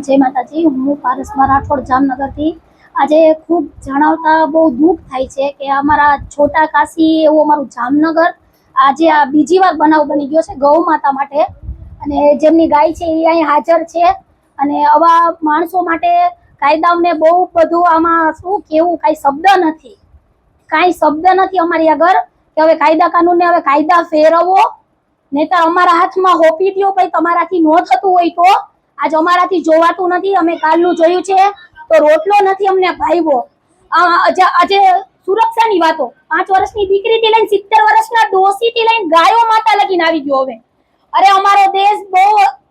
જય માતાજી। હું પારસમાં રાઠોડ જામનગરથી। આજે ખૂબ જણાવતા બહુ દુઃખ થાય છે કે અમારા છોટા કાશી એવું અમારું જામનગર આજે આ બીજી વાર બનાવ બની ગયો છે ગૌ માતા માટે, અને જેમની ગાય છે એ અહીં હાજર છે। અને આવા માણસો માટે કાયદાને બહુ બધું આમાં શું કેવું, કાંઈ શબ્દ નથી અમારી આગળ કે હવે કાયદા કાનૂનને હવે કાયદા ફેરવો, નહીતર અમારા હાથમાં હોપી દો। ભાઈ તમારાથી ન થતું હોય તો આજ અમારાથી જોવાતું નથી। અમે કાલનું જોયું છે તો રોટલો નથી અમને ભાવ્યો। આજે સુરક્ષાની વાતો 5 વર્ષની દીકરીથી લઈને 70 વર્ષના ડોસીથી લઈને ગાયો માતા લગીને આવી ગયો। હવે અરે અમારો દેશ બહુ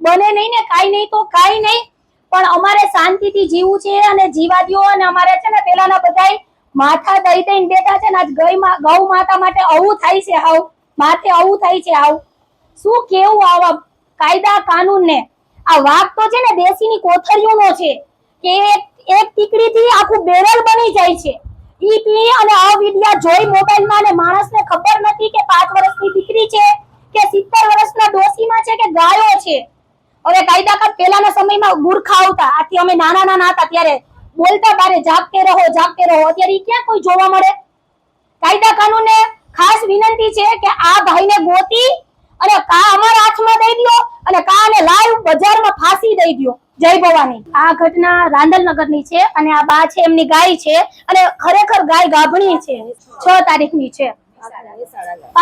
બને નહીં ને, કાંઈ નહીં તો કાંઈ નહીં, પણ અમારે શાંતિથી જીવવું છે અને જીવા દ્યો। અને અમારે છે ને પેલાના બધાય માથા દઈ દઈને બેઠા છે ને આજ ગૌ માતા માટે આવું થાય છે, હાવ માથે આવું થાય છે। હાવ શું કેવું આવા કાયદા કાનૂન ને। આ વાઘ તો છે ને દેશીની કોથળીઓનો છે કે એક ટીકડીથી આખું બેરલ બની જાય છે। ઈ પી અને આ વિડિયા જોઈ મોબાઈલમાં, અને માણસને ખબર નથી કે 5 વર્ષની દીકરી છે કે 70 વર્ષના ડોસીમાં છે કે ગાયો છે। હવે કાયદા પેલાના સમયમાં ગુરખા આવતા, આથી અમે નાના હતા ત્યારે બોલતા બારે જાગતે રહો જાગતે રહો। અત્યારે ક્યાં કોઈ જોવા મળે? કાયદા કાનૂનને ખાસ વિનંતી છે કે આ ભાઈને ગોતી અને કા અમારા હાથમાં દઈ દો અને કાને લાઈવ બજારમાં ફાંસી દઈ દો। જય ભવાની। આ ઘટના રાંદલનગરની છે અને આ બા છે એમની ગાય છે, અને ખરેખર ગાય ગાભણી છે। 6 તારીખની છે।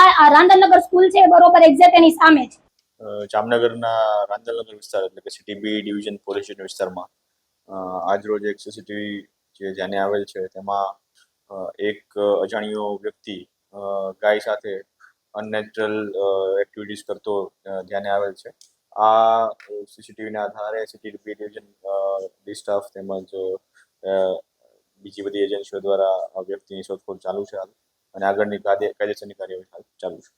આ રાંદલનગર સ્કૂલ છે બરોબર એક્ઝેક્ટ એની સામે જ। જામનગરના રાંદલનગર વિસ્તાર એટલે કે city B division police station વિસ્તારમાં આજ રોજ એક સીસીટીવી જે ધ્યાને આવેલ છે તેમાં એક અજાણ્યો વ્યક્તિ ગાય સાથે અનનેચરલ એક્ટિવિટીઝ કરતો ધ્યાને આવેલ છે। આ સીસીટીવીના આધારે city B division D staff તેમજ બીજી બધી એજન્સીઓ દ્વારા વ્યક્તિની શોધખોળ ચાલુ છે હાલ, અને આગળની કાયદેસરની કાર્યવાહી ચાલુ છે।